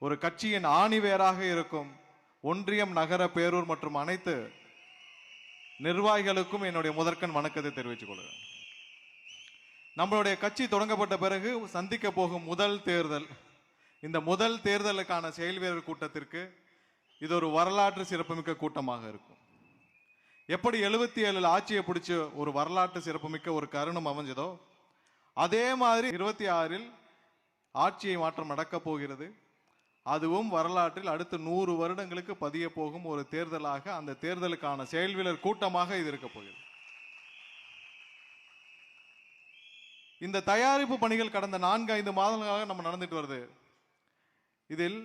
ஒரு கட்சியின் ஆணிவேராக இருக்கும் ஒன்றியம், நகர, பேரூர் மற்றும் அனைத்து நிர்வாகிகளுக்கும் என்னுடைய முதற்கண் வணக்கத்தை தெரிவித்துக் கொள்கிறேன். நம்மளுடைய கட்சி தொடங்கப்பட்ட பிறகு சந்திக்க போகும் முதல் தேர்தல், இந்த முதல் தேர்தலுக்கான செயல் வீரர் கூட்டத்திற்கு இது ஒரு வரலாற்று சிறப்புமிக்க கூட்டமாக இருக்கும். எப்படி 77 ஆட்சியை பிடிச்ச ஒரு வரலாற்று சிறப்புமிக்க ஒரு தருணம் அமைஞ்சதோ, அதே மாதிரி 26 ஆட்சியை மாற்றம் நடக்கப் போகிறது. அதுவும் வரலாற்றில் அடுத்த 100 வருடங்களுக்கு பதிய போகும் ஒரு தேர்தலாக, அந்த தேர்தலுக்கான செயல் வீரர் கூட்டமாக இது இருக்க போகிறது. இந்த தயாரிப்பு பணிகள் கடந்த 4-5 மாதங்களாக நம்ம நடந்துட்டு வருது. இதில்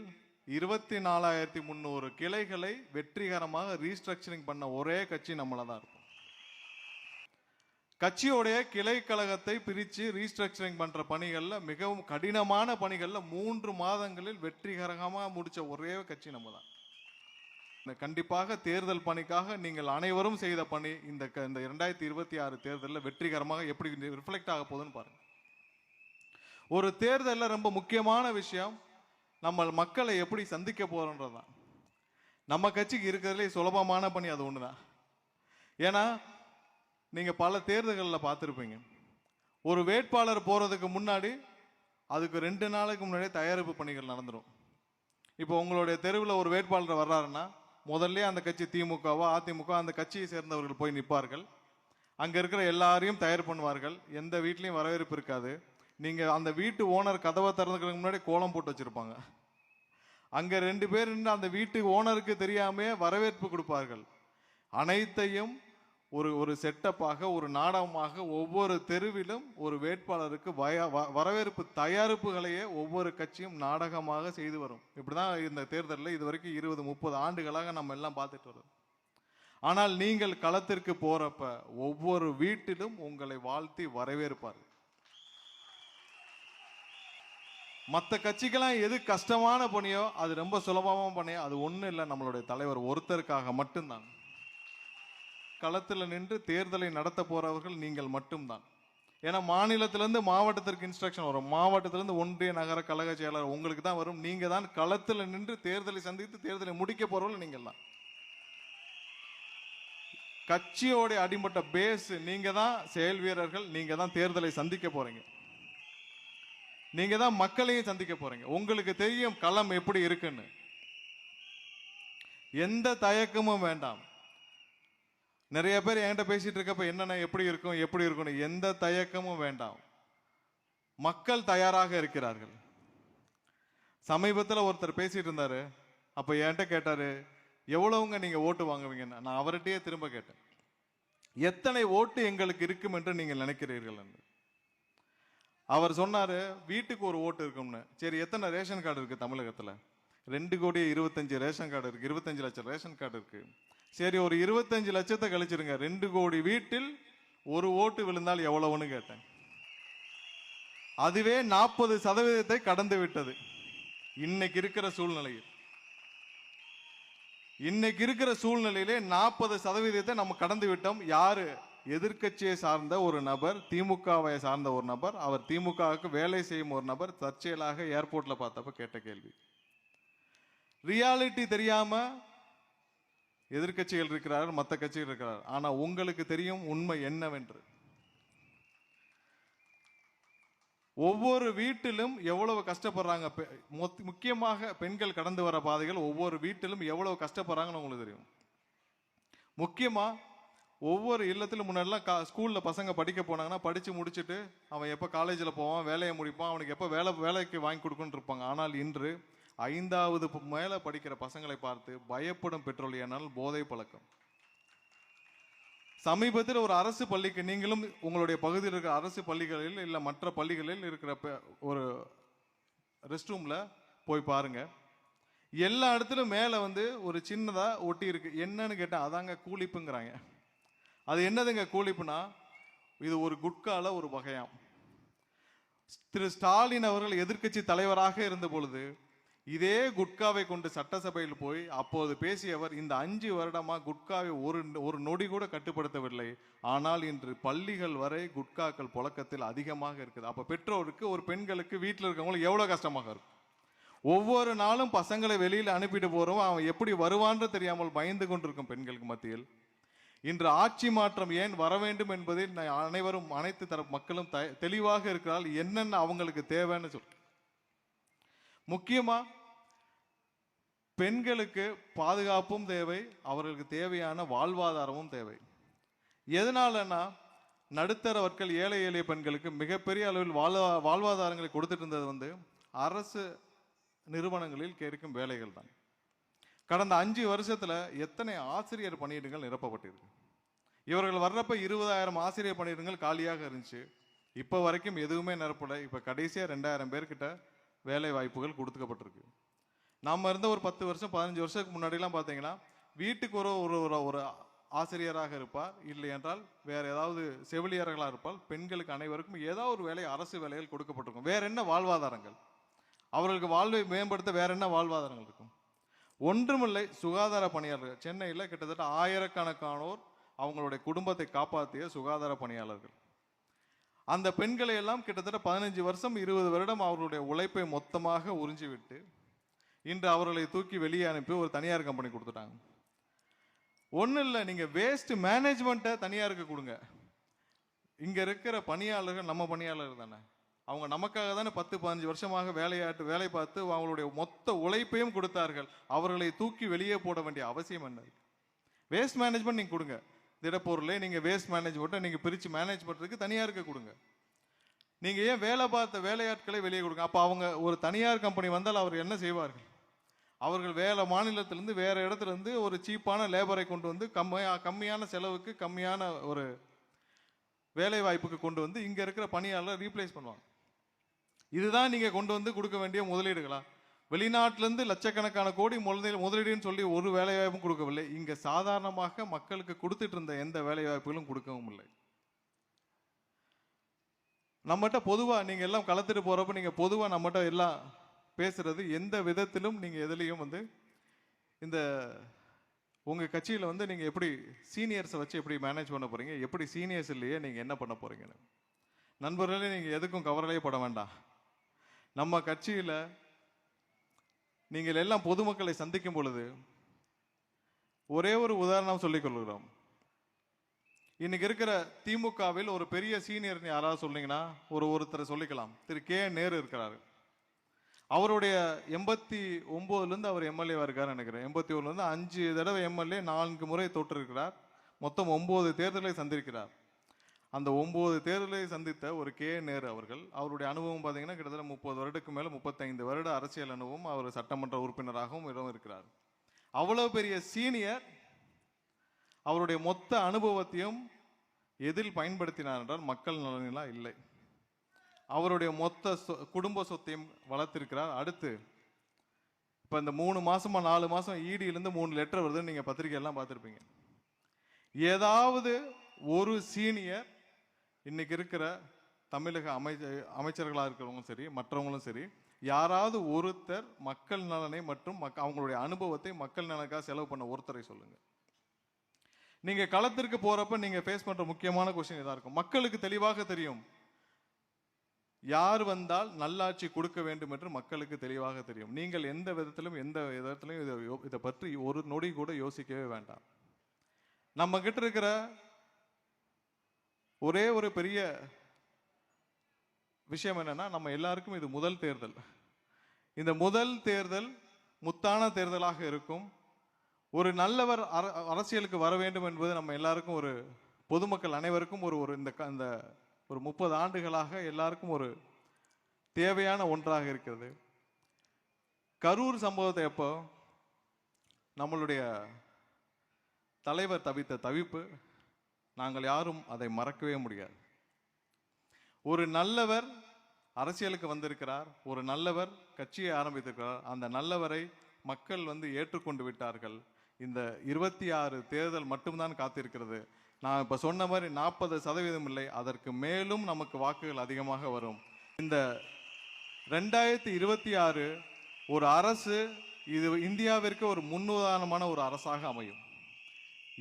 24,300 கிளைகளை வெற்றிகரமாக ரீஸ்ட்ரக்சரிங் பண்ண ஒரே கட்சி நம்மள தான் இருக்கும். கட்சியோடைய கிளை கழகத்தை பிரித்து ரீஸ்ட்ரக்சரிங் பண்ற பணிகள்ல மிகவும் கடினமான பணிகள்ல 3 மாதங்களில் வெற்றிகரமாக முடிச்ச ஒரே கட்சி நம்ம தான். கண்டிப்பாக தேர்தல் பணிக்காக நீங்கள் அனைவரும் செய்த பணி இந்த 2026 தேர்தலில் வெற்றிகரமாக எப்படி ரிஃப்ளெக்ட் ஆக போகுதுன்னு பாருங்க. ஒரு தேர்தலில் ரொம்ப முக்கியமான விஷயம் நம்ம மக்களை எப்படி சந்திக்க போறோன்றதுதான். நம்ம கட்சிக்கு இருக்கிறதுலே சுலபமான பணி அது ஒண்ணுதான். ஏன்னா நீங்க பல தேர்தல்களில் பார்த்துருப்பீங்க, ஒரு வேட்பாளர் போறதுக்கு முன்னாடி அதுக்கு 2 நாளைக்கு முன்னாடியே தயாரிப்பு பணிகள் நடந்துடும். இப்போ உங்களுடைய தெருவில் ஒரு வேட்பாளர் வர்றாருன்னா முதல்ல அந்த கட்சி திமுகவோ அதிமுக அந்த கட்சியை சேர்ந்தவர்கள் போய் நிற்பார்கள். அங்க இருக்கிற எல்லாரையும் தயார் பண்ணுவார்கள். எந்த வீட்லையும் வரவேற்பு இருக்காது. நீங்க அந்த வீட்டு ஓனர் கதவை திறந்துக்கிறதுக்கு முன்னாடி கோலம் போட்டு வச்சிருப்பாங்க. அங்க 2 பேர் நின்று அந்த வீட்டு ஓனருக்கு தெரியாம வரவேற்பு கொடுப்பார்கள். அனைத்தையும் ஒரு செட்டப்பாக, ஒரு நாடகமாக ஒவ்வொரு தெருவிலும் ஒரு வேட்பாளருக்கு வரவேற்பு தயாரிப்புகளையே ஒவ்வொரு கட்சியும் நாடகமாக செய்து வரும். இப்படிதான் இந்த தேர்தலில் இதுவரைக்கும் 20-30 ஆண்டுகளாக நம்ம எல்லாம் பார்த்துட்டு வரோம். ஆனால் நீங்கள் களத்திற்கு போறப்ப ஒவ்வொரு வீட்டிலும் உங்களை வாழ்த்தி வரவேற்பார்கள். மற்ற கட்சிக்கெல்லாம் எது கஷ்டமான பணியோ அது ரொம்ப சுலபமான பணியோ அது ஒன்றும் இல்லை, நம்மளுடைய தலைவர் ஒருத்தருக்காக மட்டும்தான். களத்தில் நின்று தேர்தலை நடத்த போறவர்கள் நீங்கள் மட்டும்தான். ஏன்னா மாநிலத்திலிருந்து மாவட்டத்திற்கு இன்ஸ்ட்ரக்ஷன் வரும், மாவட்டத்திலிருந்து ஒன்றிய, நகர, கழக செயலர் உங்களுக்கு தான் வரும். நீங்க தான் களத்தில் நின்று தேர்தலை சந்தித்து தேர்தலை முடிக்க போறவர்கள் நீங்கள் தான். கட்சியோட அடிமட்ட பேஸ் நீங்க தான், செயல் வீரர்கள் நீங்க தான், தேர்தலை சந்திக்க போறீங்க, நீங்க தான் மக்களையும் சந்திக்க போறீங்க. உங்களுக்கு தெரியும் களம் எப்படி இருக்குன்னு. எந்த தயக்கமும் வேண்டாம். நிறைய பேர் என்கிட்ட பேசிட்டு இருக்கப்ப என்னென்ன எப்படி இருக்கும் எந்த தயக்கமும் வேண்டாம். மக்கள் தயாராக இருக்கிறார்கள். சமீபத்தில் ஒருத்தர் பேசிட்டு இருந்தாரு. அப்ப என்கிட்ட கேட்டாரு, எவ்வளவுங்க நீங்க ஓட்டு வாங்குவீங்கன்னு. நான் அவர்கிட்டயே திரும்ப கேட்டேன், எத்தனை ஓட்டு எங்களுக்கு இருக்கும் என்று நீங்கள் நினைக்கிறீர்கள் என்று. அவர் சொன்னாரு, வீட்டுக்கு ஒரு ஓட்டு இருக்கும்னு. சரி, எத்தனை ரேஷன் கார்டு இருக்கு தமிழகத்துல? 2,25,00,000 ரேஷன் கார்டு இருக்கு, 25 லட்சம் ரேஷன் கார்டு இருக்கு. சரி, ஒரு 25 லட்சத்தை கழிச்சிருங்க, 2 கோடி வீட்டில் ஒரு ஓட்டு விழுந்தால் எவ்வளவுன்னு கேட்டேன். அதுவே 40% கடந்து விட்டது. இன்னைக்கு இருக்கிற சூழ்நிலையிலே 40% நம்ம கடந்து விட்டோம். யாரு? எதிர்கட்சியை சார்ந்த ஒரு நபர், திமுகவை சார்ந்த ஒரு நபர், அவர் திமுகவுக்கு வேலை செய்யும் ஒரு நபர் தற்செயலாக ஏர்போர்ட்ல பார்த்தப்ப கேட்ட கேள்வி. ரியாலிட்டி தெரியாம எதிர்கட்சிகள் இருக்கிறார்கள், மற்ற கட்சிகள் இருக்கிறார். ஆனா உங்களுக்கு தெரியும் உண்மை என்னவென்று. ஒவ்வொரு வீட்டிலும் எவ்வளவு கஷ்டப்படுறாங்க, முக்கியமாக பெண்கள் கடந்து வர பாதைகள் ஒவ்வொரு வீட்டிலும் எவ்வளவு கஷ்டப்படுறாங்கன்னு உங்களுக்கு தெரியும். முக்கியமா ஒவ்வொரு இல்லத்திலும் முன்னாடிலாம் ஸ்கூல்ல பசங்க படிக்க போனாங்கன்னா படிச்சு முடிச்சுட்டு அவன் எப்ப காலேஜில் போவான், வேலையை முடிப்பான், அவனுக்கு எப்ப வேலைக்கு வாங்கி கொடுக்குன்னு இருப்பாங்க. ஆனால் இன்று 5வது மேல படிக்கிற பசங்களை பார்த்து பயப்படும் பெற்றோர். ஏனால் போதை பழக்கம். சமீபத்தில் ஒரு அரசு பள்ளிக்கு, நீங்களும் உங்களுடைய பகுதியில் இருக்கிற அரசு பள்ளிகளில் இல்லை மற்ற பள்ளிகளில் இருக்கிற ஒரு ரெஸ்ட் ரூம்ல போய் பாருங்க. எல்லா இடத்துலும் மேல ஒரு சின்னதா ஒட்டி இருக்கு. என்னன்னு கேட்டா அதாங்க கூலிப்புங்கிறாங்க. அது என்னதுங்க கூலிப்புனா, இது ஒரு குட்கால ஒரு வகையாம். திரு ஸ்டாலின் அவர்கள் எதிர்க்கட்சி தலைவராக இருந்த பொழுது இதே குட்காவை கொண்டு சட்டசபையில் போய் அப்போது பேசியவர், இந்த 5 வருடமா குட்காவை ஒரு நொடி கூட கட்டுப்படுத்தவில்லை. ஆனால் இன்று பள்ளிகள் வரை குட்காக்கள் புழக்கத்தில் அதிகமாக இருக்குது. அப்ப பெற்றோருக்கு, ஒரு பெண்களுக்கு, வீட்டில் இருக்கவங்களுக்கு எவ்வளவு கஷ்டமாக இருக்கும். ஒவ்வொரு நாளும் பசங்களை வெளியில் அனுப்பிட்டு போறோம், அவன் எப்படி வருவான்னு தெரியாமல் பயந்து கொண்டிருக்கும் பெண்களுக்கு மத்தியில் இன்று ஆட்சி மாற்றம் ஏன் வர வேண்டும் என்பதில் அனைவரும் அனைத்து தரப்பு மக்களும் தெளிவாக இருக்கிறால் என்னென்ன அவங்களுக்கு தேவைன்னு சொல். முக்கியமா பெண்களுக்கு பாதுகாப்பும் தேவை, அவர்களுக்கு தேவையான வாழ்வாதாரமும் தேவை. எதனாலன்னா நடுத்தர வர்க்கம் ஏழை எளிய பெண்களுக்கு மிகப்பெரிய அளவில் வாழ்வாதாரங்களை கொடுத்துட்டு இருந்தது அரசு நிறுவனங்களில் இருக்கும் வேலைகள் தான். கடந்த 5 வருஷத்துல எத்தனை ஆசிரியர் பணியிடங்கள் நிரப்பப்பட்டிருக்கு. இவர்கள் வர்றப்ப 20,000 ஆசிரியர் பணியிடங்கள் காலியாக இருந்துச்சு. இப்போ வரைக்கும் எதுவுமே நிரப்பல. இப்போ கடைசியா 2,000 பேர்கிட்ட வேலை வாய்ப்புகள் கொடுத்துக்கப்பட்டிருக்கு. நம்ம இருந்த ஒரு 10 வருஷம் 15 வருஷத்துக்கு முன்னாடிலாம் பார்த்தீங்கன்னா வீட்டுக்கு ஒரு ஆசிரியராக இருப்பார், இல்லை என்றால் வேற ஏதாவது செவிலியர்களாக இருப்பால். பெண்களுக்கு அனைவருக்கும் ஏதாவது ஒரு வேலை அரசு வேலைகள் கொடுக்கப்பட்டிருக்கும். வேற என்ன வாழ்வாதாரங்கள், அவர்களுக்கு வாழ்வை மேம்படுத்த வேற என்ன வாழ்வாதாரங்கள் இருக்கும்? ஒன்றுமில்லை. சுகாதார பணியாளர்கள் சென்னையில் கிட்டத்தட்ட 1000கணக்கானோர் அவங்களுடைய குடும்பத்தை காப்பாற்றிய சுகாதார பணியாளர்கள். அந்த பெண்களை எல்லாம் கிட்டத்தட்ட 15 வருஷம் 20 வருடம் அவர்களுடைய உழைப்பை மொத்தமாக உறிஞ்சிவிட்டு இன்று அவர்களை தூக்கி வெளியே அனுப்பி ஒரு தனியார் கம்பெனி கொடுத்துட்டாங்க. ஒன்றும் இல்லை, நீங்கள் வேஸ்ட் மேனேஜ்மெண்ட்டை தனியாருக்கு கொடுங்க. இங்கே இருக்கிற பணியாளர்கள் நம்ம பணியாளர்கள் தானே, அவங்க நமக்காக தானே 10-15 வருஷமாக வேலை பார்த்து அவங்களுடைய மொத்த உழைப்பையும் கொடுத்தார்கள். அவர்களை தூக்கி வெளியே போட வேண்டிய அவசியம் என்ன? வேஸ்ட் மேனேஜ்மெண்ட் நீங்கள் கொடுங்க. திடப்பொருளை நீங்கள் வேஸ்ட் மேனேஜ்மெண்ட்டை நீங்கள் பிரித்து மேனேஜ் பண்ணுறதுக்கு தனியாருக்கு கொடுங்க. நீங்கள் ஏன் வேலை பார்த்த வேலையாட்களை வெளியே கொடுங்க? அப்போ அவங்க ஒரு தனியார் கம்பெனி வந்தால் அவர் என்ன செய்வார்கள்? அவர்கள் வேலை மாநிலத்திலேருந்து வேறு இடத்துலேருந்து ஒரு சீப்பான லேபரை கொண்டு வந்து கம்மியான செலவுக்கு கம்மியான ஒரு வேலை வாய்ப்புக்கு கொண்டு வந்து இங்கே இருக்கிற பணியாளர் ரீப்ளேஸ் பண்ணுவாங்க. இதுதான் நீங்கள் கொண்டு வந்து கொடுக்க வேண்டிய முதலீடுகளா? வெளிநாட்டிலேருந்து லட்சக்கணக்கான கோடி முதலீடுன்னு சொல்லி ஒரு வேலை வாய்ப்பும் கொடுக்கவில்லை. இங்கே சாதாரணமாக மக்களுக்கு கொடுத்துட்டு இருந்த எந்த வேலை வாய்ப்புகளும் கொடுக்கவும் இல்லை. நம்மகிட்ட பொதுவாக நீங்கள் எல்லாம் கலத்துட்டு போகிறப்ப நீங்கள் பொதுவாக நம்மகிட்ட எல்லாம் பேசுறது எந்த விதத்திலும் நீங்கள் எதுலேயும் இந்த உங்கள் கட்சியில் நீங்கள் எப்படி சீனியர்ஸை வச்சு எப்படி மேனேஜ் பண்ண போகிறீங்க, எப்படி சீனியர்ஸ் இல்லையே நீங்கள் என்ன பண்ண போகிறீங்கன்னு நண்பர்களே நீங்கள் எதுக்கும் கவலையே பட வேண்டாம். நம்ம கட்சியில் நீங்கள் எல்லாம் பொதுமக்களை சந்திக்கும் பொழுது ஒரே ஒரு உதாரணம் சொல்லிக் கொள்கிறோம். இன்னைக்கு இருக்கிற திமுகவில் ஒரு பெரிய சீனியர் யாராவது சொன்னீங்கன்னா ஒருத்தரை சொல்லிக்கலாம். திரு கே நேரு இருக்கிறாரு. அவருடைய 89லேருந்து அவர் எம்எல்ஏவா இருக்காரு நினைக்கிறேன். 81லேருந்து 5 தடவை எம்எல்ஏ, 4 முறை தோற்றிருக்கிறார். மொத்தம் 9 தேர்தலை சந்திருக்கிறார். அந்த 9 தேர்தலை சந்தித்த ஒரு கே நேரு அவர்கள், அவருடைய அனுபவம் பார்த்தீங்கன்னா கிட்டத்தட்ட 30 வருடத்துக்கு மேலே 35 வருட அரசியல் அனுபவம். அவர் சட்டமன்ற உறுப்பினராகவும் இருக்கிறார். அவ்வளவு பெரிய சீனியர் அவருடைய மொத்த அனுபவத்தையும் எதில் பயன்படுத்தினார் என்றால் மக்கள் நலனிலாம் இல்லை. அவருடைய மொத்த குடும்ப சொத்தையும் வளர்த்திருக்கிறார். அடுத்து இப்போ இந்த 3 மாசமா 4 மாசம் இடியிலேருந்து 3 லெட்டர் வருதுன்னு நீங்கள் பத்திரிகையெல்லாம் பார்த்துருப்பீங்க. ஏதாவது ஒரு சீனியர் இன்னைக்கு இருக்கிற தமிழக அமைச்சர்களாக இருக்கிறவங்களும் சரி மற்றவங்களும் சரி யாராவது ஒருத்தர் மக்கள் நலனை மற்றும் அவங்களுடைய அனுபவத்தை மக்கள் நலனுக்காக செலவு பண்ண ஒருத்தரை சொல்லுங்க. நீங்க களத்திற்கு போறப்ப நீங்க ஃபேஸ் பண்ற முக்கியமான கொஸ்டின் இதா இருக்கும். மக்களுக்கு தெளிவாக தெரியும் யார் வந்தால் நல்லாட்சி கொடுக்க வேண்டும் என்று மக்களுக்கு தெளிவாக தெரியும். நீங்கள் எந்த விதத்திலும் இதை பற்றி ஒரு நொடி கூட யோசிக்கவே வேண்டாம். நம்ம கிட்ட இருக்கிற ஒரே ஒரு பெரிய விஷயம் என்னன்னா, நம்ம எல்லாருக்கும் இது முதல் தேர்தல். இந்த முதல் தேர்தல் முத்தான தேர்தலாக இருக்கும். ஒரு நல்லவர் அரசியலுக்கு வர வேண்டும் என்பது நம்ம எல்லாருக்கும், ஒரு பொதுமக்கள் அனைவருக்கும் இந்த ஒரு 30 ஆண்டுகளாக எல்லாருக்கும் ஒரு தேவையான ஒன்றாக இருக்கிறது. கரூர் சம்பவத்தை எப்போ நம்மளுடைய தலைவர் தவித்த தவிப்பு நாங்கள் யாரும் அதை மறக்கவே முடியாது. ஒரு நல்லவர் அரசியலுக்கு வந்திருக்கிறார், ஒரு நல்லவர் கட்சியை ஆரம்பித்திருக்கிறார். அந்த நல்லவரை மக்கள் ஏற்றுக்கொண்டு விட்டார்கள். இந்த 26 தேர்தல் மட்டும்தான் காத்திருக்கிறது. நான் இப்போ சொன்ன மாதிரி 40% இல்லை, அதற்கு மேலும் நமக்கு வாக்குகள் அதிகமாக வரும். இந்த 2026 ஒரு அரசு இது இந்தியாவிற்கு ஒரு முன்னுதாரணமான ஒரு அரசாக அமையும்.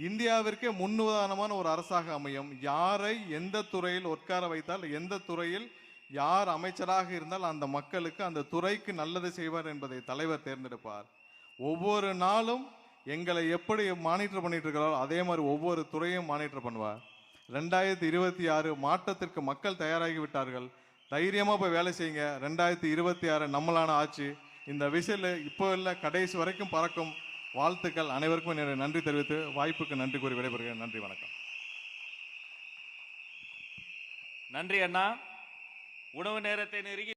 இந்தியாவிற்கே முன்னுதாரணமான ஒரு அரசாக அமையும். யாரை எந்த துறையில் உட்கார வைத்தால், எந்த துறையில் யார் அமைச்சராக இருந்தால் அந்த மக்களுக்கு அந்த துறைக்கு நல்லது செய்வார் என்பதை தலைவர் தேர்ந்தெடுப்பார். ஒவ்வொரு நாளும் எங்களை எப்படி மானிட்டர் பண்ணிட்டு இருக்கிறாரோ அதே மாதிரி ஒவ்வொரு துறையும் மானிட்டர் பண்ணுவார். 2026 மாற்றத்திற்கு மக்கள் தயாராகி விட்டார்கள். தைரியமா போய் வேலை செய்யுங்க. 2026 நம்மளான ஆட்சி. இந்த விசில் இப்போ இல்லை, கடைசி வரைக்கும் பறக்கும். வாழ்த்துக்கள். அனைவருக்கும் என்னுடைய நன்றி தெரிவித்து வாய்ப்புக்கு நன்றி கூறி விடைபெறுகிறேன். நன்றி, வணக்கம். நன்றி அண்ணா. உணவு நேரத்தை நெருங்கி